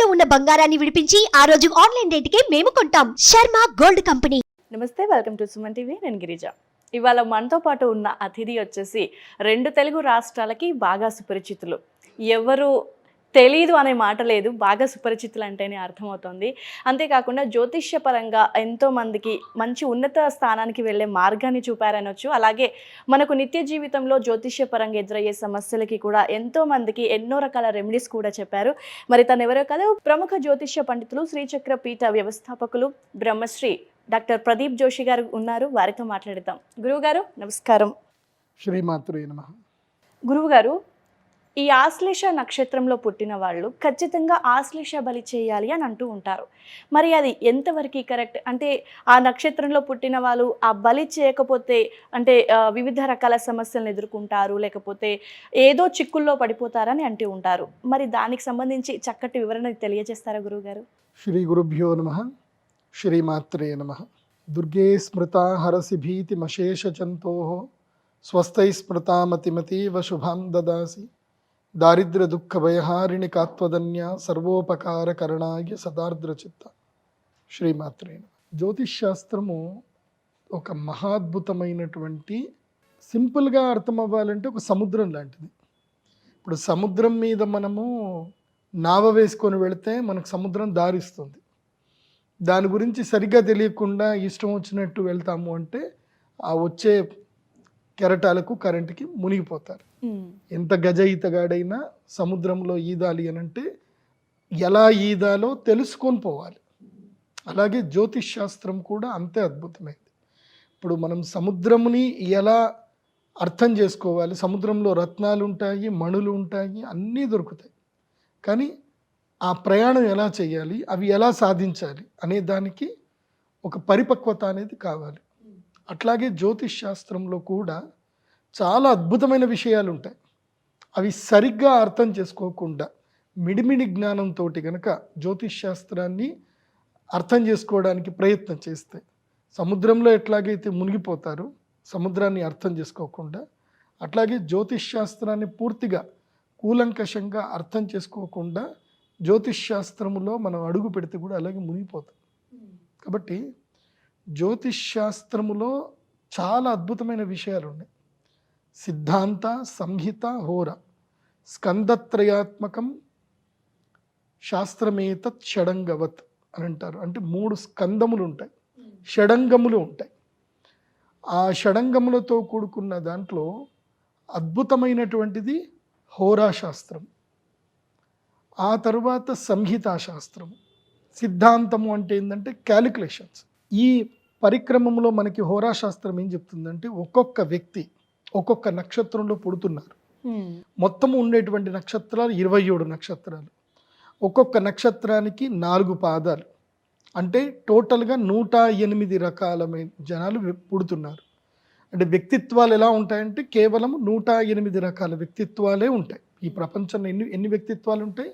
ఇంట్లో ఉన్న బంగారాన్ని విడిపించి ఆ రోజు ఆన్లైన్ రేటుకే మేము కొంటాం. Sharma gold company. నమస్తే, వెల్కమ్ టు సుమన్ టీవీ. నేను గిరిజ. ఇవాళ మనతో పాటు ఉన్న అతిథి వచ్చేసి 2 తెలుగు రాష్ట్రాలకి బాగా సుపరిచితులు. ఎవరు తెలీదు అనే మాట లేదు, బాగా సుపరిచితులు అంటేనే అర్థమవుతుంది. అంతేకాకుండా జ్యోతిష్య పరంగా ఎంతోమందికి మంచి ఉన్నత స్థానానికి వెళ్ళే మార్గాన్ని చూపారనొచ్చు. అలాగే మనకు నిత్య జీవితంలో జ్యోతిష్య పరంగా ఎదురయ్యే సమస్యలకి కూడా ఎంతోమందికి ఎన్నో రకాల రెమెడీస్ కూడా చెప్పారు. మరి తను ఎవరో కాదు, ప్రముఖ జ్యోతిష్య పండితులు, శ్రీచక్ర పీఠ వ్యవస్థాపకులు బ్రహ్మశ్రీ డాక్టర్ ప్రదీప్ జోషి గారు ఉన్నారు. వారితో మాట్లాడదాం. గురువు గారు నమస్కారం. శ్రీమాత్రే నమః. గురువు గారు, ఈ ఆశ్లేష నక్షత్రంలో పుట్టిన వాళ్ళు ఖచ్చితంగా ఆశ్లేష బలి చేయాలి అని అంటూ ఉంటారు. మరి అది ఎంతవరకు కరెక్ట్? అంటే ఆ నక్షత్రంలో పుట్టిన వాళ్ళు ఆ బలి చేయకపోతే అంటే వివిధ రకాల సమస్యలను ఎదుర్కొంటారు, లేకపోతే ఏదో చిక్కుల్లో పడిపోతారని అంటూ ఉంటారు. మరి దానికి సంబంధించి చక్కటి వివరణ తెలియజేస్తారా గురువుగారు? శ్రీ గురుభ్యో నమః. శ్రీమాత్రే నమః. దుర్గే స్మృతా హరసి భీతిమశేషజంతోః స్వస్థై స్మృతామతిమతీవ శుభాం దదాసి దారిద్ర్య దుఃఖ భయహారిణి కాత్వదన్య సర్వోపకారకరణాయ సదార్ద్రచిత్త. శ్రీమాత్రే నమః. జ్యోతిష్ శాస్త్రము ఒక మహాద్భుతమైనటువంటి, సింపుల్గా అర్థం అవ్వాలంటే ఒక సముద్రం లాంటిది. ఇప్పుడు సముద్రం మీద మనము నావ వేసుకొని వెళితే మనకు సముద్రం దారిస్తుంది. దాని గురించి సరిగ్గా తెలియకుండా ఇష్టం వచ్చినట్టు వెళ్తాము అంటే ఆ వచ్చే కెరటాలకు కరెంటుకి మునిగిపోతారు. ఎంత గజ ఈతగాడైనా సముద్రంలో ఈదాలి అని అంటే ఎలా ఈదాలో తెలుసుకొని పోవాలి. అలాగే జ్యోతిష్ శాస్త్రం కూడా అంతే అద్భుతమైంది. ఇప్పుడు మనం సముద్రముని ఎలా అర్థం చేసుకోవాలి, సముద్రంలో రత్నాలు ఉంటాయి, మణులు ఉంటాయి, అన్నీ దొరుకుతాయి. కానీ ఆ ప్రయాణం ఎలా చేయాలి, అవి ఎలా సాధించాలి అనే దానికి ఒక పరిపక్వత అనేది కావాలి. అట్లాగే జ్యోతిష్ శాస్త్రంలో కూడా చాలా అద్భుతమైన విషయాలు ఉంటాయి. అవి సరిగ్గా అర్థం చేసుకోకుండా మిడిమిడి జ్ఞానంతో కనుక జ్యోతిష్ శాస్త్రాన్ని అర్థం చేసుకోవడానికి ప్రయత్నం చేస్తే సముద్రంలో ఎట్లాగైతే మునిగిపోతారో సముద్రాన్ని అర్థం చేసుకోకుండా, అట్లాగే జ్యోతిష్ శాస్త్రాన్ని పూర్తిగా కూలంకషంగా అర్థం చేసుకోకుండా జ్యోతిష్ శాస్త్రములో మనం అడుగు పెడితే కూడా అలాగే మునిగిపోతాం. కాబట్టి జ్యోతిష్ శాస్త్రములో చాలా అద్భుతమైన విషయాలు ఉన్నాయి. సిద్ధాంత, సంహిత, హోర, స్కందత్రయాత్మకం శాస్త్రమేతత్ షడంగవత్ అని అంటారు. అంటే 3 స్కందములు ఉంటాయి, షడంగములు ఉంటాయి. ఆ షడంగములతో కూడుకున్న దాంట్లో అద్భుతమైనటువంటిది హోరాశాస్త్రం, ఆ తర్వాత సంహితాశాస్త్రం. సిద్ధాంతము అంటే ఏంటంటే క్యాలిక్యులేషన్స్. ఈ పరిక్రమంలో మనకి హోరాశాస్త్రం ఏం చెప్తుందంటే ఒక్కొక్క వ్యక్తి ఒక్కొక్క నక్షత్రంలో పుడుతున్నారు. మొత్తం ఉండేటువంటి నక్షత్రాలు 27 నక్షత్రాలు. ఒక్కొక్క నక్షత్రానికి 4 పాదాలు. అంటే టోటల్గా 108 రకాలమైన జనాలు పుడుతున్నారు. అంటే వ్యక్తిత్వాలు ఎలా ఉంటాయంటే కేవలం 108 రకాల వ్యక్తిత్వాలే ఉంటాయి. ఈ ప్రపంచంలో ఎన్ని వ్యక్తిత్వాలు ఉంటాయి?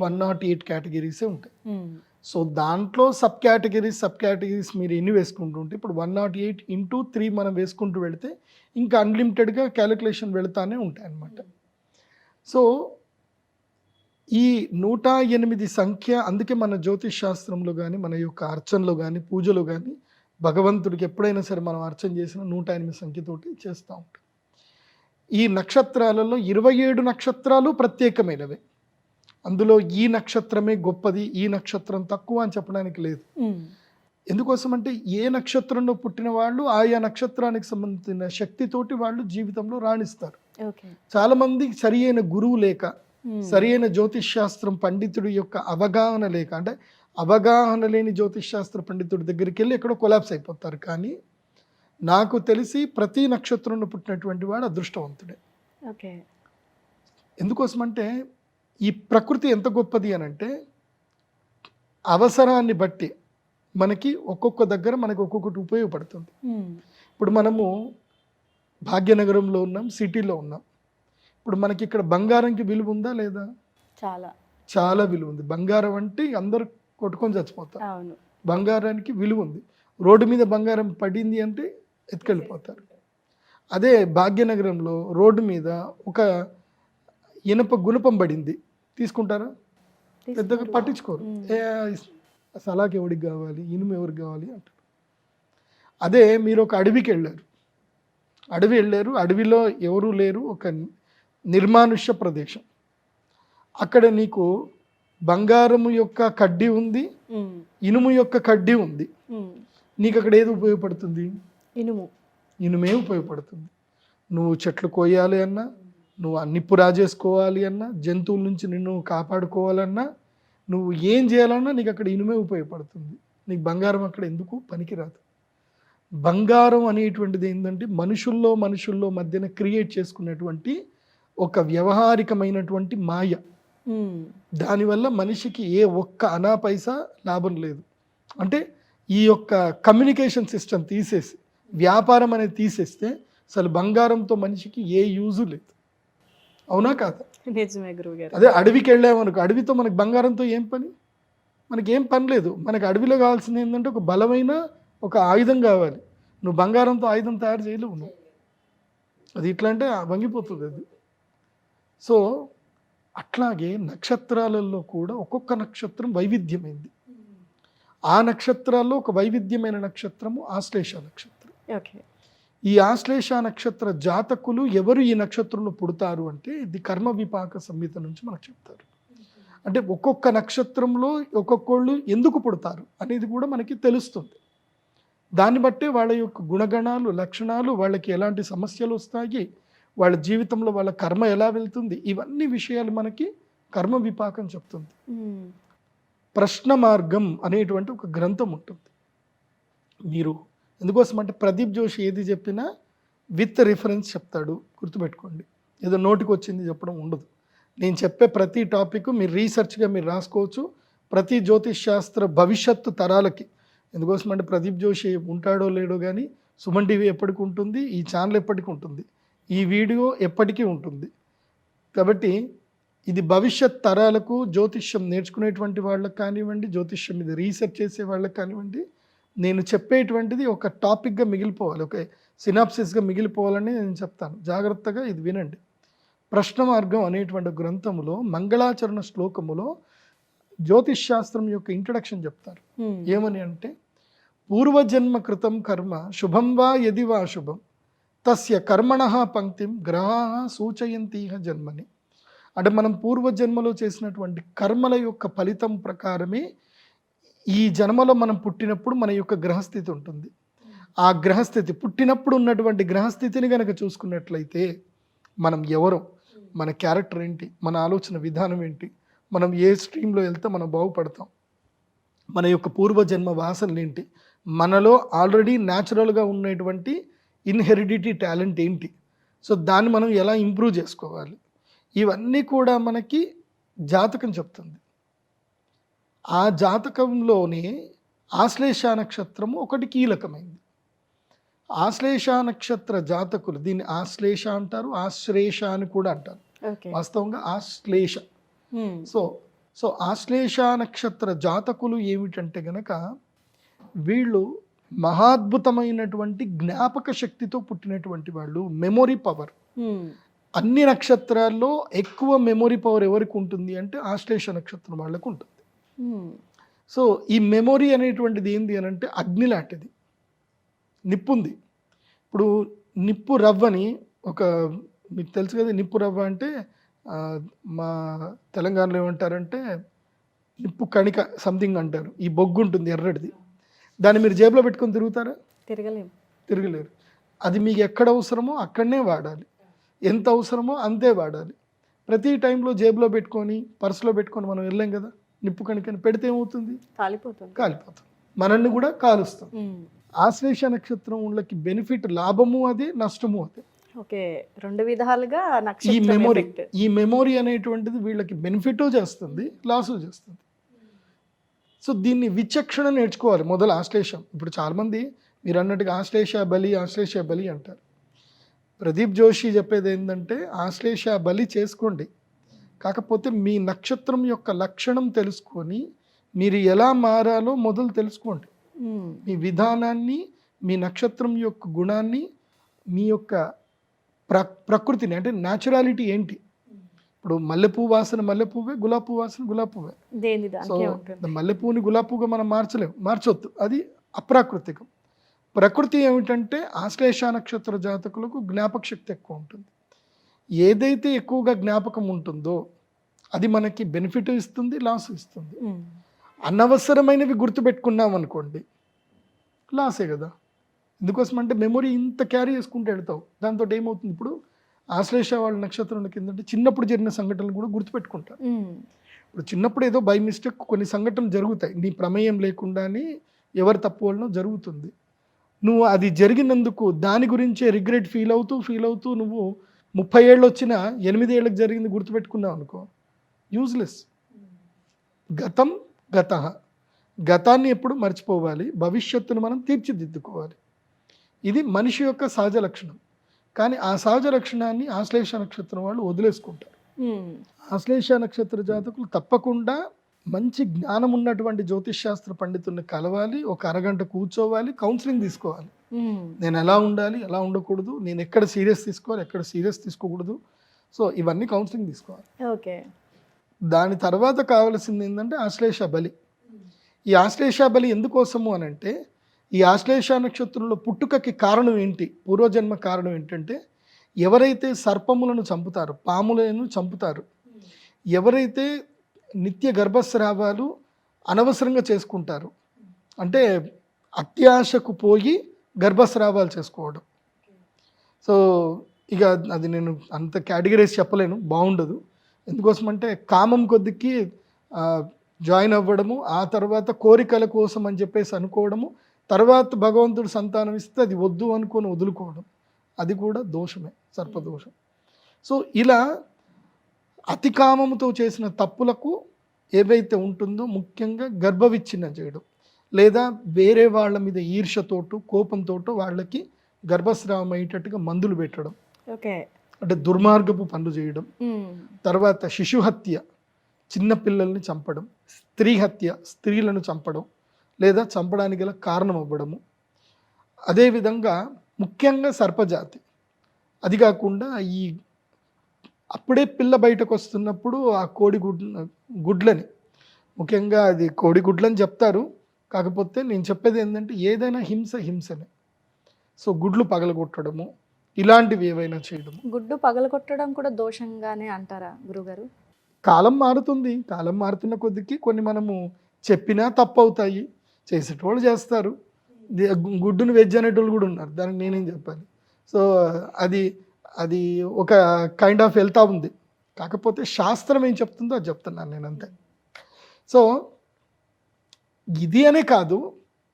108 కేటగిరీసే ఉంటాయి. సో దాంట్లో సబ్ కేటగిరీస్ మీరు ఎన్ని వేసుకుంటుంటే ఇప్పుడు 108 ఇంటూ 3 మనం వేసుకుంటూ వెళితే ఇంకా అన్లిమిటెడ్గా క్యాలిక్యులేషన్ వెళుతూనే ఉంటాయి అన్నమాట. సో ఈ 108 సంఖ్య, అందుకే మన జ్యోతిష్ శాస్త్రంలో కానీ మన యొక్క అర్చనలో కానీ పూజలో కానీ భగవంతుడికి ఎప్పుడైనా సరే మనం అర్చన చేసిన 108 సంఖ్యతోటి చేస్తూ ఉంటాం. ఈ నక్షత్రాలలో 27 నక్షత్రాలు ప్రత్యేకమైనవే. అందులో ఈ నక్షత్రమే గొప్పది, ఈ నక్షత్రం తక్కువ అని చెప్పడానికి లేదు. ఎందుకోసం అంటే ఏ నక్షత్రంలో పుట్టిన వాళ్ళు ఆయా నక్షత్రానికి సంబంధించిన శక్తితోటి వాళ్ళు జీవితంలో రాణిస్తారు. చాలా మంది సరి అయిన గురువు లేక, సరి అయిన జ్యోతిష్ శాస్త్రం పండితుడి యొక్క అవగాహన లేక, అంటే అవగాహన లేని జ్యోతిష్ శాస్త్ర పండితుడి దగ్గరికి వెళ్ళి ఎక్కడో కొలాప్స్ అయిపోతారు. కానీ నాకు తెలిసి ప్రతి నక్షత్రంలో పుట్టినటువంటి వాడు అదృష్టవంతుడే. ఎందుకోసమంటే ఈ ప్రకృతి ఎంత గొప్పది అని అంటే అవసరాన్ని బట్టి మనకి ఒక్కొక్క దగ్గర మనకి ఒక్కొక్కటి ఉపయోగపడుతుంది. ఇప్పుడు మనము భాగ్యనగరంలో ఉన్నాం, సిటీలో ఉన్నాం. ఇప్పుడు మనకి ఇక్కడ బంగారంకి విలువ ఉందా లేదా? చాలా విలువ ఉంది. బంగారం అంటే అందరూ కొట్టుకొని చచ్చిపోతారు. బంగారానికి విలువ ఉంది. రోడ్డు మీద బంగారం పడింది అంటే ఎత్తుకెళ్ళిపోతారు. అదే భాగ్యనగరంలో రోడ్డు మీద ఒక ఇనుప గుణపం పడింది, తీసుకుంటారా? పెద్దగా పట్టించుకోరు. సలాకి ఎవరికి కావాలి, ఇనుము ఎవరికి కావాలి అంటారు. అదే మీరు ఒక అడవికి వెళ్ళారు, అడవిలో ఎవరూ లేరు, ఒక నిర్మానుష్య ప్రదేశం. అక్కడ నీకు బంగారము యొక్క కడ్డీ ఉంది, ఇనుము యొక్క కడ్డీ ఉంది. నీకు అక్కడ ఏది ఉపయోగపడుతుంది? ఇనుమే ఉపయోగపడుతుంది. నువ్వు చెట్లు కోయాలి అన్నా, నువ్వు నిప్పు రాజేసుకోవాలి అన్నా, జంతువుల నుంచి నిన్ను కాపాడుకోవాలన్నా, నువ్వు ఏం చేయాలన్నా నీకు అక్కడ ఇనుమే ఉపయోగపడుతుంది. నీకు బంగారం అక్కడ ఎందుకు పనికిరాదు. బంగారం అనేటువంటిది ఏంటంటే మనుషుల్లో మధ్యన క్రియేట్ చేసుకున్నటువంటి ఒక వ్యవహారికమైనటువంటి మాయ. దానివల్ల మనిషికి ఏ ఒక్క అనా పైసా లాభం లేదు. అంటే ఈ యొక్క కమ్యూనికేషన్ సిస్టమ్ తీసేసి, వ్యాపారం అనేది తీసేస్తే అసలు బంగారంతో మనిషికి ఏ యూజు లేదు. అవునా కాదా? నిజమే గురువుగారు. అదే అడవికి వెళ్ళామనుకో, అడవితో మనకు బంగారంతో ఏం పని? మనకి ఏం పని లేదు. మనకి అడవిలో కావాల్సింది ఏంటంటే ఒక బలమైన ఒక ఆయుధం కావాలి. నువ్వు బంగారంతో ఆయుధం తయారు చేయలేవు నువ్వు. అది ఇట్లా అంటే వంగిపోతుంది అది. సో అట్లాగే నక్షత్రాలలో కూడా ఒక్కొక్క నక్షత్రం వైవిధ్యమైంది. ఆ నక్షత్రాల్లో ఒక వైవిధ్యమైన నక్షత్రము ఆశ్లేష నక్షత్రం. ఈ ఆశ్లేష నక్షత్ర జాతకులు ఎవరు ఈ నక్షత్రంలో పుడతారు అంటే ఇది కర్మ విపాక సంహిత నుంచి మనకు చెప్తారు. అంటే ఒక్కొక్క నక్షత్రంలో ఒక్కొక్కళ్ళు ఎందుకు పుడతారు అనేది కూడా మనకి తెలుస్తుంది. దాన్ని బట్టే వాళ్ళ యొక్క గుణగణాలు, లక్షణాలు, వాళ్ళకి ఎలాంటి సమస్యలు వస్తాయి, వాళ్ళ జీవితంలో వాళ్ళ కర్మ ఎలా వెళ్తుంది, ఇవన్నీ విషయాలు మనకి కర్మ విపాకం చెప్తుంది. ప్రశ్న మార్గం అనేటువంటి ఒక గ్రంథం ఉంటుంది. మీరు ఎందుకోసం అంటే ప్రదీప్ జోషి ఏది చెప్పినా విత్ రిఫరెన్స్ చెప్తాడు, గుర్తుపెట్టుకోండి. ఏదో నోటికి వచ్చింది చెప్పడం ఉండదు. నేను చెప్పే ప్రతి టాపిక్ మీరు రీసెర్చ్గా మీరు రాసుకోవచ్చు. ప్రతి జ్యోతిష్ శాస్త్ర భవిష్యత్తు తరాలకి, ఎందుకోసం అంటే ప్రదీప్ జోషి ఉంటాడో లేడో కానీ సుమన్ టీవీ ఎప్పటికి ఉంటుంది, ఈ ఛానల్ ఎప్పటికి ఉంటుంది, ఈ వీడియో ఎప్పటికీ ఉంటుంది. కాబట్టి ఇది భవిష్యత్ తరాలకు జ్యోతిష్యం నేర్చుకునేటువంటి వాళ్ళకి కానివ్వండి, జ్యోతిష్యం మీద రీసెర్చ్ చేసే వాళ్ళకి కానివ్వండి, నేను చెప్పేటువంటిది ఒక టాపిక్గా మిగిలిపోవాలి, ఒక సినాప్సిస్గా మిగిలిపోవాలని నేను చెప్తాను. జాగ్రత్తగా ఇది వినండి. ప్రశ్న మార్గం అనేటువంటి గ్రంథములో మంగళాచరణ శ్లోకములో జ్యోతిష్ శాస్త్రం యొక్క ఇంట్రడక్షన్ చెప్తారు. ఏమని అంటే, పూర్వజన్మ కృతం కర్మ శుభం వా యది వా శుభం తస్య కర్మణ పంక్తిం గ్రహా సూచయంతీహ జన్మని. అంటే మనం పూర్వజన్మలో చేసినటువంటి కర్మల యొక్క ఫలితం ప్రకారమే ఈ జన్మలో మనం పుట్టినప్పుడు మన యొక్క గ్రహస్థితి ఉంటుంది. ఆ గ్రహస్థితి పుట్టినప్పుడు ఉన్నటువంటి గ్రహస్థితిని కనుక చూసుకున్నట్లయితే మనం ఎవరో, మన క్యారెక్టర్ ఏంటి, మన ఆలోచన విధానం ఏంటి, మనం ఏ స్ట్రీమ్లో వెళ్తే మనం బాగుపడతాం, మన యొక్క పూర్వజన్మ వాసనలు ఏంటి, మనలో ఆల్రెడీ న్యాచురల్గా ఉన్నటువంటి ఇన్హెరిడిటీ టాలెంట్ ఏంటి, సో దాన్ని మనం ఎలా ఇంప్రూవ్ చేసుకోవాలి, ఇవన్నీ కూడా మనకి జాతకం చెప్తుంది. ఆ జాతకంలోనే ఆశ్లేష నక్షత్రము ఒకటి కీలకమైంది. ఆశ్లేష నక్షత్ర జాతకులు, దీన్ని ఆశ్లేష అంటారు, ఆశ్లేష అని కూడా అంటారు, వాస్తవంగా ఆశ్లేష. సో ఆశ్లేష నక్షత్ర జాతకులు ఏమిటంటే గనక వీళ్ళు మహాద్భుతమైనటువంటి జ్ఞాపక శక్తితో పుట్టినటువంటి వాళ్ళు, మెమొరీ పవర్. అన్ని నక్షత్రాల్లో ఎక్కువ మెమొరీ పవర్ ఎవరికి ఉంటుంది అంటే ఆశ్లేష నక్షత్రం వాళ్ళకు ఉంటుంది. సో ఈ మెమొరీ అనేటువంటిది ఏంది అని అంటే అగ్ని లాంటిది, నిప్పు ఉంది. ఇప్పుడు నిప్పు రవ్వని ఒక, మీకు తెలుసు కదా నిప్పు రవ్వ అంటే మా తెలంగాణలో ఏమంటారంటే నిప్పు కణిక సంథింగ్ అంటారు. ఈ బొగ్గు ఉంటుంది ఎర్రటిది, దాన్ని మీరు జేబులో పెట్టుకొని తిరుగుతారా? తిరగలేరు. అది మీకు ఎక్కడ అవసరమో అక్కడనే వాడాలి, ఎంత అవసరమో అంతే వాడాలి. ప్రతి టైంలో జేబులో పెట్టుకొని పర్సులో పెట్టుకొని మనం వెళ్ళాం కదా, నిప్పు కణికని పెడితే ఏమవుతుంది? కాలిపోతుంది, మనల్ని కూడా కాలుస్తాం. ఆశ్లేష నక్షత్రం వాళ్ళకి బెనిఫిట్, లాభము అదే, నష్టము అదే. రెండు విధాలుగా ఈ మెమొరీ అనేటువంటిది వీళ్ళకి బెనిఫిట్ చేస్తుంది, లాసు చేస్తుంది. సో దీన్ని విచక్షణ నేర్చుకోవాలి మొదలు ఆశ్లేషం. ఇప్పుడు చాలామంది మీరు అన్నట్టుగా ఆశ్లేష బలి అంటారు. ప్రదీప్ జోషి చెప్పేది ఏంటంటే ఆశ్లేష బలి చేసుకోండి, కాకపోతే మీ నక్షత్రం యొక్క లక్షణం తెలుసుకొని మీరు ఎలా మారాలో మొదలు తెలుసుకోండి. మీ విధానాన్ని, మీ నక్షత్రం యొక్క గుణాన్ని, మీ యొక్క ప్రకృతిని, అంటే న్యాచురాలిటీ ఏంటి, ఇప్పుడు మల్లెపూ వాసన మల్లెపువ్వే, గులాబీ పువ్వు వాసన గులాబీ పువ్వే. దేని సో దానికే ఉంటుంది. మల్లెపూని గులాబీ పువ్వుగా మనం మార్చొద్దు, అది అప్రాకృతికం. ప్రకృతి ఏమిటంటే ఆశ్లేష నక్షత్ర జాతకులకు జ్ఞాపక శక్తి ఎక్కువ ఉంటుంది. ఏదైతే ఎక్కువగా జ్ఞాపకం ఉంటుందో అది మనకి బెనిఫిట్ ఇస్తుంది, లాస్ ఇస్తుంది. అనవసరమైనవి గుర్తుపెట్టుకున్నాం అనుకోండి, లాసే కదా. ఎందుకోసం అంటే మెమొరీ ఇంత క్యారీ చేసుకుంటూ వెళ్తావు, దాంతో ఏమవుతుంది, ఇప్పుడు ఆశ్లేష వాళ్ళ నక్షత్రం కిందంటే చిన్నప్పుడు జరిగిన సంఘటనలు కూడా గుర్తుపెట్టుకుంటారు. ఇప్పుడు చిన్నప్పుడు ఏదో బై మిస్టేక్ కొన్ని సంఘటనలు జరుగుతాయి, నీ ప్రమేయం లేకుండానే ఎవరి తప్పు వలన జరుగుతుంది. నువ్వు అది జరిగినందుకు దాని గురించే రిగ్రెట్ ఫీల్ అవుతూ నువ్వు 30 ఏళ్ళు వచ్చినా 8 ఏళ్ళకి జరిగింది గుర్తుపెట్టుకున్నావు అనుకో, యూజ్లెస్. గతం గతః, గతాన్ని ఎప్పుడు మర్చిపోవాలి, భవిష్యత్తును మనం తీర్చిదిద్దుకోవాలి. ఇది మనిషి యొక్క సహజ లక్షణం. కానీ ఆ సహజ లక్షణాన్ని ఆశ్లేష నక్షత్రం వాళ్ళు వదిలేసుకుంటారు. ఆశ్లేష నక్షత్ర జాతకులు తప్పకుండా మంచి జ్ఞానం ఉన్నటువంటి జ్యోతిష్ శాస్త్ర పండితుల్ని కలవాలి, ఒక అరగంట కూర్చోవాలి, కౌన్సిలింగ్ తీసుకోవాలి. నేను ఎలా ఉండాలి, ఎలా ఉండకూడదు, నేను ఎక్కడ సీరియస్ తీసుకోవాలి, ఎక్కడ సీరియస్ తీసుకోకూడదు. సో ఇవన్నీ కౌన్సిలింగ్ తీసుకోవాలి. ఓకే. దాని తర్వాత కావాల్సింది ఏంటంటే ఆశ్లేష బలి. ఈ ఆశ్లేష బలి ఎందుకోసము అని అంటే, ఈ ఆశ్లేష నక్షత్రంలో పుట్టుకకి కారణం ఏంటి, పూర్వజన్మ కారణం ఏంటంటే, ఎవరైతే సర్పములను చంపుతారు, పాములను చంపుతారు, ఎవరైతే నిత్య గర్భస్రావాలు అనవసరంగా చేసుకుంటారు, అంటే అత్యాశకు పోయి గర్భస్రావాలు చేసుకోవడం. సో ఇక అది నేను అంత కేటగిరీస్ చెప్పలేను, బాగుండదు. ఎందుకోసం అంటే కామం కొద్దికి జాయిన్ అవ్వడము, ఆ తర్వాత కోరికల కోసం అని చెప్పేసి అనుకోవడము, తర్వాత భగవంతుడు సంతానం ఇస్తే అది వద్దు అనుకొని వదులుకోవడం, అది కూడా దోషమే, సర్పదోషం. సో ఇలా అతి కామముతో చేసిన తప్పులకు ఏవైతే ఉంటుందో, ముఖ్యంగా గర్భవిచ్ఛిన్నం చేయడం, లేదా వేరే వాళ్ళ మీద ఈర్షతోటో కోపంతోటో వాళ్ళకి గర్భస్రావం అయ్యేటట్టుగా మందులు పెట్టడం, ఓకే, అంటే దుర్మార్గపు పనులు చేయడం. తర్వాత శిశుహత్య, చిన్న పిల్లల్ని చంపడం, స్త్రీ హత్య, స్త్రీలను చంపడం లేదా చంపడానికి గల కారణం అవ్వడము. అదేవిధంగా ముఖ్యంగా సర్పజాతి, అది కాకుండా ఈ అప్పుడే పిల్ల బయటకు వస్తున్నప్పుడు ఆ కోడి గుడ్లని, ముఖ్యంగా అది కోడి గుడ్లని చెప్తారు, కాకపోతే నేను చెప్పేది ఏంటంటే ఏదైనా హింసనే. సో గుడ్లు పగలగొట్టడము, ఇలాంటివి ఏవైనా చేయడము. గుడ్డు పగలగొట్టడం కూడా దోషంగానే అంటారా గురుగారు? కాలం మారుతుంది, కాలం మారుతున్న కొద్దికి కొన్ని మనము చెప్పినా తప్పు అవుతాయి, చేసేటోళ్ళు చేస్తారు, గుడ్డును వెజ్ అనేటోళ్ళు కూడా ఉన్నారు, దానికి నేనేం చెప్పాలి. సో అది అది ఒక కైండ్ ఆఫ్ వెళ్తా ఉంది, కాకపోతే శాస్త్రం ఏం చెప్తుందో అది చెప్తున్నాను నేను, అంతే. సో ఇది అనే కాదు,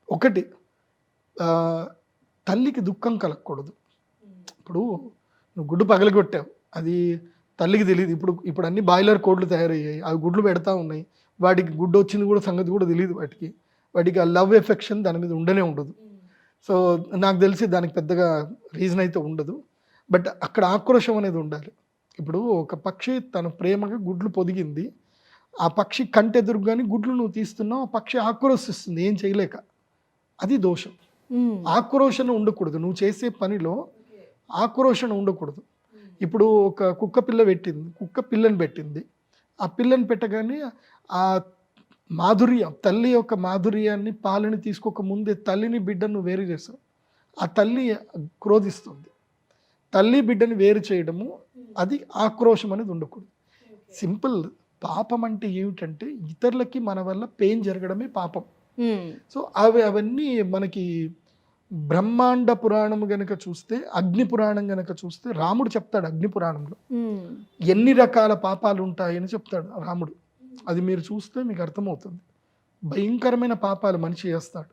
ఒకటి తల్లికి దుఃఖం కలగకూడదు. ఇప్పుడు నువ్వు గుడ్డు పగలగొట్టావు, అది తల్లికి తెలియదు. ఇప్పుడు అన్ని బాయిలర్ కోడ్లు తయారయ్యాయి, అవి గుడ్లు పెడతా ఉన్నాయి, వాటికి గుడ్డు వచ్చింది కూడా సంగతి కూడా తెలియదు, వాటికి ఆ లవ్ ఎఫెక్షన్ దాని మీద ఉండనే ఉండదు. సో నాకు తెలిసి దానికి పెద్దగా రీజన్ అయితే ఉండదు, బట్ అక్కడ ఆక్రోశం అనేది ఉండాలి. ఇప్పుడు ఒక పక్షి తన ప్రేమగా గుడ్లు పొదిగింది, ఆ పక్షి కంటెదురుగాని గుడ్లు నువ్వు తీస్తున్నావు, ఆ పక్షి ఆక్రోశిస్తుంది ఏం చేయలేక, అది దోషం. ఆక్రోషణ ఉండకూడదు, నువ్వు చేసే పనిలో ఆక్రోషణ ఉండకూడదు. ఇప్పుడు ఒక కుక్క పిల్లని పెట్టింది, ఆ పిల్లని పెట్టగానే ఆ మాధుర్యం, తల్లి యొక్క మాధుర్యాన్ని, పాలని తీసుకోక ముందే తల్లిని బిడ్డను వేరు చేస్తావు, ఆ తల్లి క్రోధిస్తుంది. తల్లి బిడ్డని వేరు చేయడము, అది ఆక్రోషం అనేది ఉండకూడదు. సింపుల్. పాపం అంటే ఏమిటంటే ఇతరులకి మన వల్ల పెయిన్ జరగడమే పాపం. సో అవన్నీ మనకి బ్రహ్మాండ పురాణం గనక చూస్తే, అగ్ని పురాణం గనక చూస్తే రాముడు చెప్తాడు, అగ్ని పురాణంలో ఎన్ని రకాల పాపాలు ఉంటాయని చెప్తాడు రాముడు. అది మీరు చూస్తే మీకు అర్థమవుతుంది, భయంకరమైన పాపాలు మనిషి చేస్తాడు.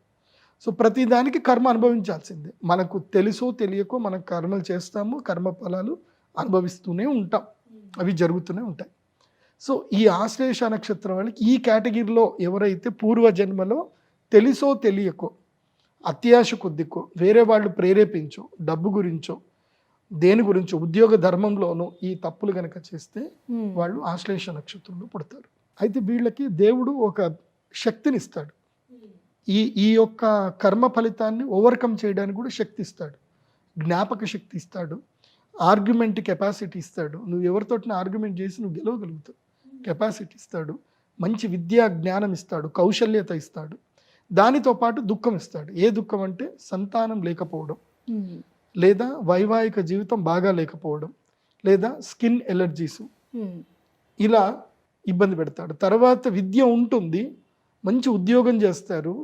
సో ప్రతిదానికి కర్మ అనుభవించాల్సిందే, మనకు తెలుసో తెలియకో మనం కర్మలు చేస్తాము, కర్మ ఫలాలు అనుభవిస్తూనే ఉంటాం, అవి జరుగుతూనే ఉంటాయి. సో ఈ ఆశ్లేష నక్షత్రం వాళ్ళకి ఈ కేటగిరీలో ఎవరైతే పూర్వజన్మలో తెలుసో తెలియకో, అత్యాశ కొద్దికో, వేరే వాళ్ళు ప్రేరేపించో, డబ్బు గురించో, దేని గురించో, ఉద్యోగ ధర్మంలోనో ఈ తప్పులు కనుక చేస్తే వాళ్ళు ఆశ్లేష నక్షత్రంలో పుడతారు. అయితే వీళ్ళకి దేవుడు ఒక శక్తిని ఇస్తాడు, ఈ యొక్క కర్మ ఫలితాన్ని ఓవర్కమ్ చేయడానికి కూడా శక్తి ఇస్తాడు, జ్ఞాపక శక్తి ఇస్తాడు. ఆర్గ్యుమెంట్ కెపాసిటీ ఇస్తాడు. నువ్వు ఎవరితోటిన ఆర్గ్యుమెంట్ చేసి నువ్వు గెలవగలుగుతావు. కెపాసిటీ ఇస్తాడు, మంచి విద్యా జ్ఞానం ఇస్తాడు, కౌశల్యత ఇస్తాడు. దానితో పాటు దుఃఖం ఇస్తాడు. ఏ దుఃఖం అంటే సంతానం లేకపోవడం, లేదా వైవాహిక జీవితం బాగా లేకపోవడం, లేదా స్కిన్ ఎలర్జీస్, ఇలా ఇబ్బంది పెడతాడు. తర్వాత విద్య ఉంటుంది, మంచి ఉద్యోగం చేస్తారు,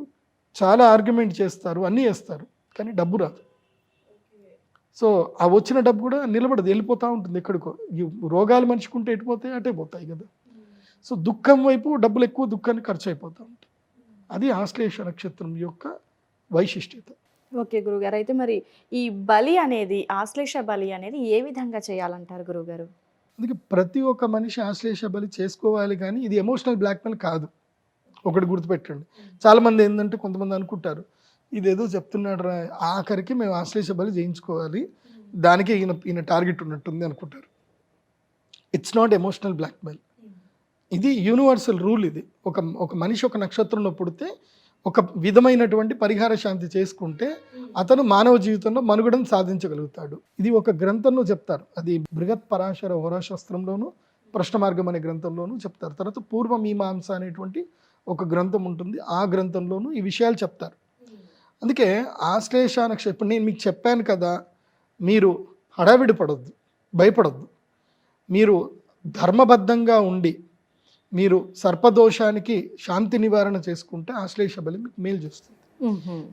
చాలా ఆర్గ్యుమెంట్ చేస్తారు, అన్నీ చేస్తారు, కానీ డబ్బు రాదు. సో ఆ వచ్చిన డబ్బు కూడా నిలబడదు, వెళ్ళిపోతూ ఉంటుంది ఎక్కడికో. ఈ రోగాలు మనిషికుంటే ఎటుపోతాయి, అటే పోతాయి కదా. సో దుఃఖం వైపు డబ్బులు ఎక్కువ, దుఃఖాన్ని ఖర్చు అయిపోతూ ఉంటాయి. అది ఆశ్లేష నక్షత్రం యొక్క వైశిష్ట్యత. ఓకే గురుగారు, అయితే మరి ఈ బలి అనేది, ఆశ్లేష బలి అనేది ఏ విధంగా చేయాలంటారు గురుగారు? అందుకే ప్రతి ఒక్క మనిషి ఆశ్లేష బలి చేసుకోవాలి, కానీ ఇది ఎమోషనల్ బ్లాక్మెయిల్ కాదు. ఒకటి గుర్తుపెట్టండి. చాలామంది ఏంటంటే కొంతమంది అనుకుంటారు ఇదేదో చెప్తున్నాడు రా, ఆఖరికి మేము ఆశ్లేష బలి చేయించుకోవాలి, దానికే ఈయన టార్గెట్ ఉన్నట్టుంది అనుకుంటారు. It's not emotional blackmail. ఇది యూనివర్సల్ రూల్. ఇది ఒక మనిషి ఒక నక్షత్రంలో పుడితే ఒక విధమైనటువంటి పరిహార శాంతి చేసుకుంటే అతను మానవ జీవితంలో మనుగడను సాధించగలుగుతాడు. ఇది ఒక గ్రంథంలో చెప్తారు. అది బృహత్ పరాశర హోరాశాస్త్రంలోను, ప్రశ్న మార్గం అనే గ్రంథంలోనూ చెప్తారు. తర్వాత పూర్వ మీమాంస అనేటువంటి ఒక గ్రంథం ఉంటుంది, ఆ గ్రంథంలోనూ ఈ విషయాలు చెప్తారు. అందుకే ఆశ్లేష నక్షత్రం, ఇప్పుడు నేను మీకు చెప్పాను కదా, మీరు హడావిడి పడొద్దు, భయపడొద్దు. మీరు ధర్మబద్ధంగా ఉండి మీరు సర్పదోషానికి శాంతి నివారణ చేసుకుంటే ఆశ్లేష బలి మీకు మేలు చేస్తుంది.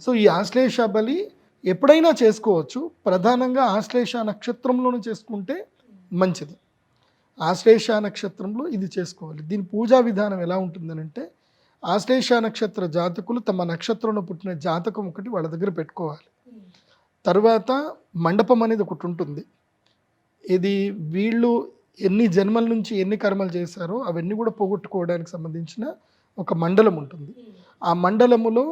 సో ఈ ఆశ్లేష బలి ఎప్పుడైనా చేసుకోవచ్చు, ప్రధానంగా ఆశ్లేష నక్షత్రంలోనే చేసుకుంటే మంచిది. ఆశ్లేష నక్షత్రంలో ఇది చేసుకోవాలి. దీని పూజా విధానం ఎలా ఉంటుందనంటే, ఆశ్లేష నక్షత్ర జాతకులు తమ నక్షత్రంలో పుట్టిన జాతకం ఒకటి వాళ్ళ దగ్గర పెట్టుకోవాలి. తర్వాత మండపం అనేది ఒకటి ఉంటుంది. ఇది వీళ్ళు ఎన్ని జన్మల నుంచి ఎన్ని కర్మలు చేశారో అవన్నీ కూడా పోగొట్టుకోవడానికి సంబంధించిన ఒక మండలం ఉంటుంది. ఆ మండలములో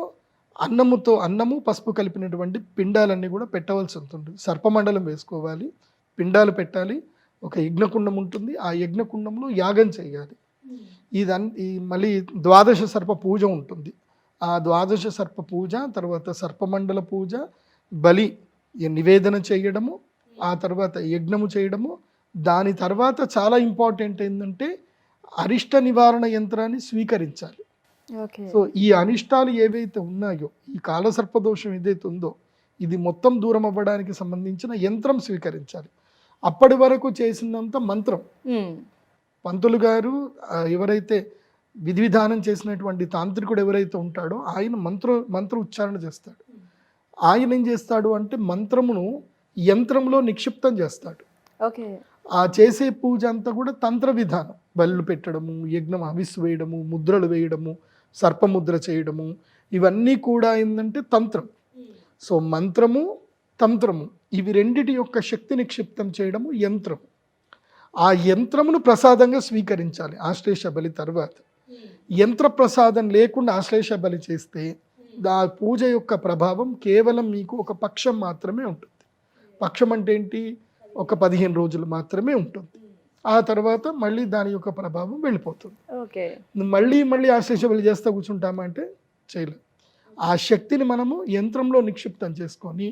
అన్నము పసుపు కలిపినటువంటి పిండాలన్నీ కూడా పెట్టవలసి ఉంటుంది. సర్పమండలం వేసుకోవాలి, పిండాలు పెట్టాలి, ఒక యజ్ఞకుండం ఉంటుంది, ఆ యజ్ఞకుండంలో యాగం చేయాలి. మళ్ళీ ద్వాదశ సర్ప పూజ ఉంటుంది. ఆ ద్వాదశ సర్ప పూజ తర్వాత సర్పమండల పూజ, బలి నివేదన చేయడము, ఆ తర్వాత యజ్ఞము చేయడము. దాని తర్వాత చాలా ఇంపార్టెంట్ ఏంటంటే అరిష్ట నివారణ యంత్రాన్ని స్వీకరించాలి. సో ఈ అనిష్టాలు ఏవైతే ఉన్నాయో, ఈ కాలసర్పదోషం ఏదైతే ఉందో, ఇది మొత్తం దూరం అవ్వడానికి సంబంధించిన యంత్రం స్వీకరించాలి. అప్పటి వరకు చేసినంత మంత్రం, పంతులు గారు ఎవరైతే విధి విధానం చేసినటువంటి తాంత్రికుడు ఎవరైతే ఉంటాడో ఆయన మంత్ర ఉచ్చారణ చేస్తాడు. ఆయన ఏం చేస్తాడు అంటే మంత్రమును యంత్రంలో నిక్షిప్తం చేస్తాడు. ఓకే. ఆ చేసే పూజ అంతా కూడా తంత్ర విధానం, బళ్ళు పెట్టడము, యజ్ఞం హవిస్సు వేయడము, ముద్రలు వేయడము, సర్పముద్ర చేయడము, ఇవన్నీ కూడా ఏంటంటే తంత్రం. సో మంత్రము తంత్రము ఇవి రెండిటి యొక్క శక్తి నిక్షిప్తం చేయడము యంత్రం. ఆ యంత్రమును ప్రసాదంగా స్వీకరించాలి ఆశ్లేష బలి తర్వాత. యంత్ర ప్రసాదం లేకుండా ఆశ్లేష బలి చేస్తే ఆ పూజ యొక్క ప్రభావం కేవలం మీకు ఒక పక్షం మాత్రమే ఉంటుంది. పక్షం అంటే ఏంటి? ఒక 15 రోజులు మాత్రమే ఉంటుంది. ఆ తర్వాత మళ్ళీ దాని యొక్క ప్రభావం వెళ్ళిపోతుంది. మళ్ళీ ఆశ్లేష బలి చేస్తా కూర్చుంటామంటే చేయలేం. ఆ శక్తిని మనము యంత్రంలో నిక్షిప్తం చేసుకొని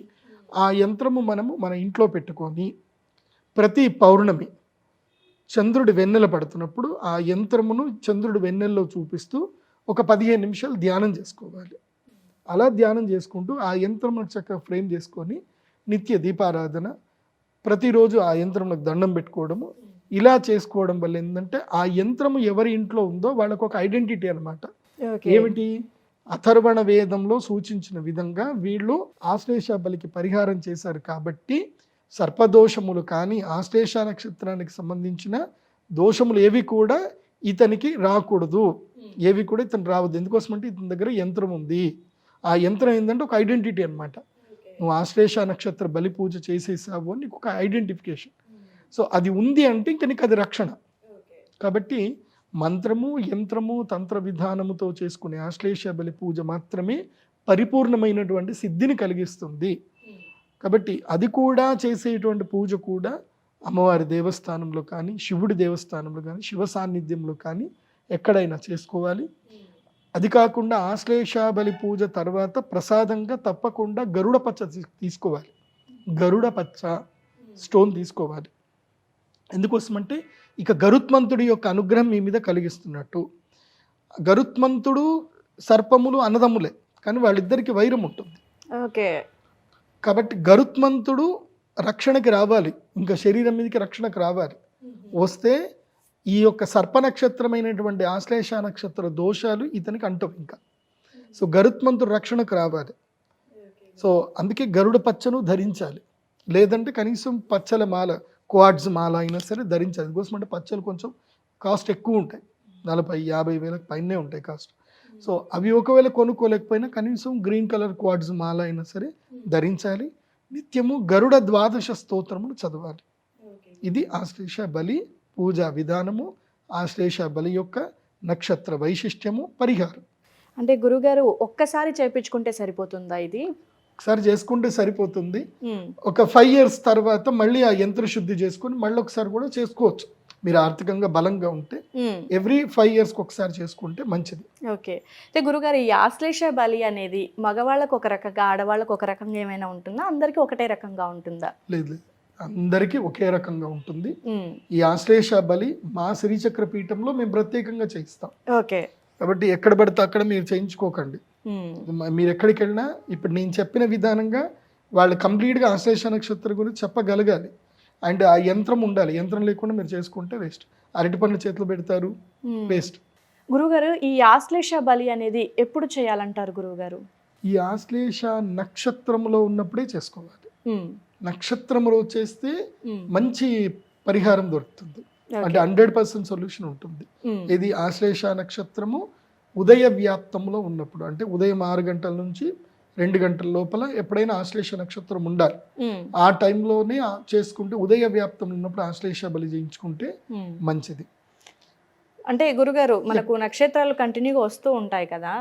ఆ యంత్రము మనము మన ఇంట్లో పెట్టుకొని ప్రతి పౌర్ణమి చంద్రుడి వెన్నెల పడుతున్నప్పుడు ఆ యంత్రమును చంద్రుడి వెన్నెల్లో చూపిస్తూ ఒక 15 నిమిషాలు ధ్యానం చేసుకోవాలి. అలా ధ్యానం చేసుకుంటూ ఆ యంత్రమును చక్కగా ఫ్రేమ్ చేసుకొని నిత్య దీపారాధన, ప్రతిరోజు ఆ యంత్రంలో దండం పెట్టుకోవడము, ఇలా చేసుకోవడం వల్ల ఏంటంటే ఆ యంత్రము ఎవరి ఇంట్లో ఉందో వాళ్ళకు ఒక ఐడెంటిటీ అనమాట. ఏమిటి? అథర్వణ వేదంలో సూచించిన విధంగా వీళ్ళు ఆశ్లేష బలికి పరిహారం చేశారు కాబట్టి సర్పదోషములు కానీ ఆశ్లేష నక్షత్రానికి సంబంధించిన దోషములు ఏవి కూడా ఇతనికి రాకూడదు, ఏవి కూడా ఇతను రావద్దు. ఎందుకోసమంటే ఇతని దగ్గర యంత్రం ఉంది. ఆ యంత్రం ఏంటంటే ఒక ఐడెంటిటీ అనమాట. నువ్వు ఆశ్లేష నక్షత్ర బలి పూజ చేసేసావు అని నీకు ఒక ఐడెంటిఫికేషన్. సో అది ఉంది అంటే ఇంక నీకు అది రక్షణ. కాబట్టి మంత్రము, యంత్రము, తంత్ర విధానముతో చేసుకునే ఆశ్లేష బలి పూజ మాత్రమే పరిపూర్ణమైనటువంటి సిద్ధిని కలిగిస్తుంది. కాబట్టి అది కూడా చేసేటువంటి పూజ కూడా అమ్మవారి దేవస్థానంలో కానీ, శివుడి దేవస్థానంలో కానీ, శివ సాన్నిధ్యంలో కానీ ఎక్కడైనా చేసుకోవాలి. అది కాకుండా ఆశ్లేష బలి పూజ తర్వాత ప్రసాదంగా తప్పకుండా గరుడ పచ్చ తీసుకోవాలి. గరుడ పచ్చ స్టోన్ తీసుకోవాలి. ఎందుకోసమంటే ఇక గరుత్మంతుడి యొక్క అనుగ్రహం మీ మీద కలిగిస్తున్నట్టు. గరుత్మంతుడు సర్పములు అన్నదమ్ములే, కానీ వాళ్ళిద్దరికి వైరం ఉంటుంది. ఓకే. కాబట్టి గరుత్మంతుడు రక్షణకి రావాలి, ఇంకా శరీరం మీదకి రక్షణకు రావాలి. వస్తే ఈ యొక్క సర్ప నక్షత్రమైనటువంటి ఆశ్లేష నక్షత్ర దోషాలు ఇతనికి అంటవు ఇంకా. సో గరుత్మంతుడు రక్షణకు రావాలి. సో అందుకే గరుడ పచ్చను ధరించాలి, లేదంటే కనీసం పచ్చల మాల, క్వాడ్స్ మాల అయినా సరే ధరించాలి. అందుకోసం అంటే పచ్చలు కొంచెం కాస్ట్ ఎక్కువ ఉంటాయి, 40-50 వేలకు పైనే ఉంటాయి కాస్ట్. సో అవి ఒకవేళ కొనుక్కోలేకపోయినా కనీసం గ్రీన్ కలర్ క్వాడ్స్ మాల అయినా సరే ధరించాలి. నిత్యము గరుడ ద్వాదశ స్తోత్రములు చదవాలి. ఇది ఆశ్లేష బలి పూజా విధానము, ఆశ్లేష బలి యొక్క నక్షత్ర వైశిష్ట్యము, పరిహారం. అంటే గురుగారు ఒక్కసారి చేయించుకుంటే సరిపోతుందా ఇది? ఒకసారి చేసుకుంటే సరిపోతుంది. ఒక 5 years తర్వాత మళ్ళీ ఆ యంత్ర శుద్ధి చేసుకుని మళ్ళీ ఒకసారి కూడా చేసుకోవచ్చు. మీరు ఆర్థికంగా బలంగా ఉంటే ఎవ్రీ 5 yearsకి ఒకసారి చేసుకుంటే మంచిది. ఓకే. అయితే గురుగారు ఈ ఆశ్లేష బలి అనేది మగవాళ్ళకు ఒక రకంగా, ఆడవాళ్ళకు ఒక రకంగా ఏమైనా ఉంటుందా? అందరికీ ఒకటే రకంగా ఉంటుందా? లేదు, అందరికీ ఒకే రకంగా ఉంటుంది. ఈ ఆశ్లేష బలి మా శ్రీచక్ర పీఠంలో మేము ప్రత్యేకంగా చేయిస్తాం. ఓకే. కాబట్టి ఎక్కడ పడితే అక్కడ మీరు చేయించుకోకండి. మీరు ఎక్కడికి వెళ్ళినా ఇప్పుడు నేను చెప్పిన విధానంగా వాళ్ళు కంప్లీట్గా ఆశ్లేష నక్షత్రం గురించి చెప్పగలగాలి. అండ్ ఆ యంత్రం ఉండాలి. యంత్రం లేకుండా మీరు చేసుకుంటే వేస్ట్. అరటి పండ్ల చేతులు పెడతారు, వేస్ట్. గురుగారు ఈ ఆశ్లేష బలి అనేది ఎప్పుడు చేయాలంటారు గురువుగారు? ఈ ఆశ్లేష నక్షత్రంలో ఉన్నప్పుడే చేసుకోవాలి. నక్షత్రంలో చేస్తే మంచి పరిహారం దొరుకుతుంది. అంటే 100% సొల్యూషన్ ఉంటుంది. ఇది ఆశ్లేష నక్షత్రము ఉదయ వ్యాప్తంలో ఉన్నప్పుడు, అంటే ఉదయం 6 గంటల నుంచి 2 గంటల లోపల ఎప్పుడైనా ఆశ్లేష నక్షత్రం ఉండాలి. ఆ టైంలోనే చేసుకుంటే, ఉదయ వ్యాప్తంలో ఉన్నప్పుడు ఆశ్లేష బలి చేయించుకుంటే మంచిది. అంటే గురుగారు మనకు నక్షత్రాలు కంటిన్యూగా వస్తూ ఉంటాయి కదా,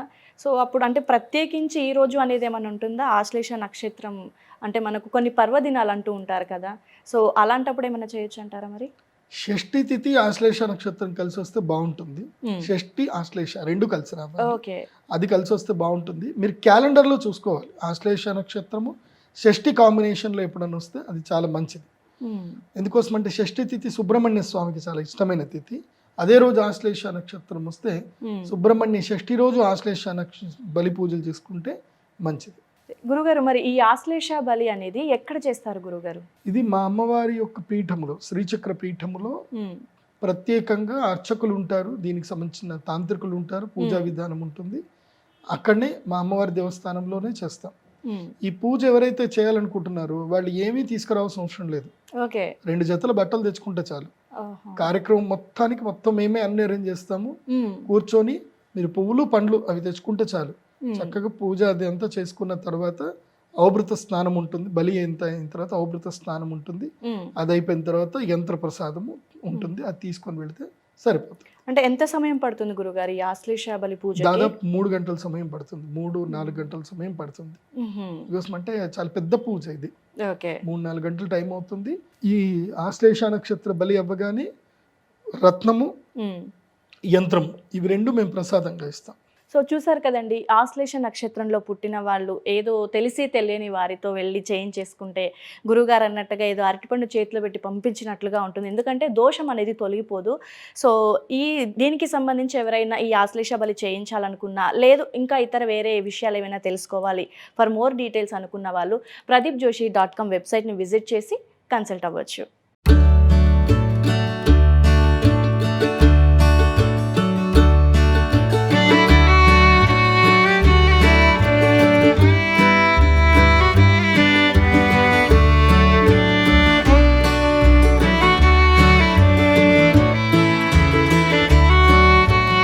సో అప్పుడు అంటే ప్రత్యేకించి ఈ రోజు అనేది ఏమైనా ఉంటుందా? ఆశ్లేష నక్షత్రం అంటే మనకు కొన్ని పర్వదినాలు అంటూ ఉంటారు కదా, సో అలాంటప్పుడు ఏమైనా చేయొచ్చు అంటారా మరి? షష్ఠి తిథి ఆశ్లేష నక్షత్రం కలిసి వస్తే బాగుంటుంది. షష్ఠి ఆశ్లేష రెండు కలిసి రావాలి, అది కలిసి వస్తే బాగుంటుంది. మీరు క్యాలెండర్లో చూసుకోవాలి. ఆశ్లేష నక్షత్రము షష్ఠి కాంబినేషన్లో ఎప్పుడన్నా వస్తే అది చాలా మంచిది. ఎందుకోసం అంటే షష్ఠి తిథి సుబ్రహ్మణ్య స్వామికి చాలా ఇష్టమైన తిథి. అదే రోజు ఆశ్లేష నక్షత్రం వస్తే సుబ్రహ్మణ్య షష్ఠి రోజు ఆశ్లేష బలి పూజలు చేసుకుంటే మంచిది. గురుగారు మరి ఈ ఆశ్లేష బలి అనేది ఎక్కడ చేస్తారు గురుగారు? ఇది మా అమ్మవారి యొక్క పీఠములో, శ్రీచక్ర పీఠములో ప్రత్యేకంగా అర్చకులు ఉంటారు, దీనికి సంబంధించిన తాంత్రికులు ఉంటారు, పూజా విధానం ఉంటుంది. అక్కడనే మా అమ్మవారి దేవస్థానంలోనే చేస్తాం. ఈ పూజ ఎవరైతే చేయాలనుకుంటున్నారో వాళ్ళు ఏమీ తీసుకురావాల్సిన అవసరం లేదు. 2 జతల బట్టలు తెచ్చుకుంటే చాలు. కార్యక్రమం మొత్తం మేమే అన్ని అరేంజ్ చేస్తాము. కూర్చొని మీరు పువ్వులు పండ్లు అవి తెచ్చుకుంటే చాలు. చక్కగా పూజ అది అంతా చేసుకున్న తర్వాత ఔభృత స్నానం ఉంటుంది. బలి అయిన తర్వాత ఔభృత స్నానం ఉంటుంది. అది అయిపోయిన తర్వాత యంత్ర ప్రసాదము ఉంటుంది, అది తీసుకొని వెళితే సరిపోతుంది. అంటే ఎంత సమయం పడుతుంది గురుగారు ఈ ఆశ్లేష బలి పూజ? దాదాపు 3 గంటల సమయం పడుతుంది, 3-4 గంటల సమయం పడుతుంది. బికాస్ అంటే చాలా పెద్ద పూజ ఇది. 3-4 గంటలు టైం అవుతుంది. ఈ ఆశ్లేష నక్షత్ర బలి అవ్వగానే రత్నము, యంత్రము ఇవి 2 మేము ప్రసాదంగా ఇస్తాం. సో చూసారు కదండి, ఆశ్లేష నక్షత్రంలో పుట్టిన వాళ్ళు ఏదో తెలిసి తెలియని వారితో వెళ్ళి చేయించేసుకుంటే గురుగారు అన్నట్టుగా ఏదో అరటిపండు చేతిలో పెట్టి పంపించినట్లుగా ఉంటుంది. ఎందుకంటే దోషం అనేది తొలగిపోదు. సో దీనికి సంబంధించి ఎవరైనా ఈ ఆశ్లేష బలి చేయించాలనుకున్నా, లేదు ఇంకా ఇతర వేరే విషయాలు ఏమైనా తెలుసుకోవాలి, ఫర్ మోర్ డీటెయిల్స్ అనుకున్న వాళ్ళు pradeepjoshi.com వెబ్సైట్ని విజిట్ చేసి కన్సల్ట్ అవ్వచ్చు.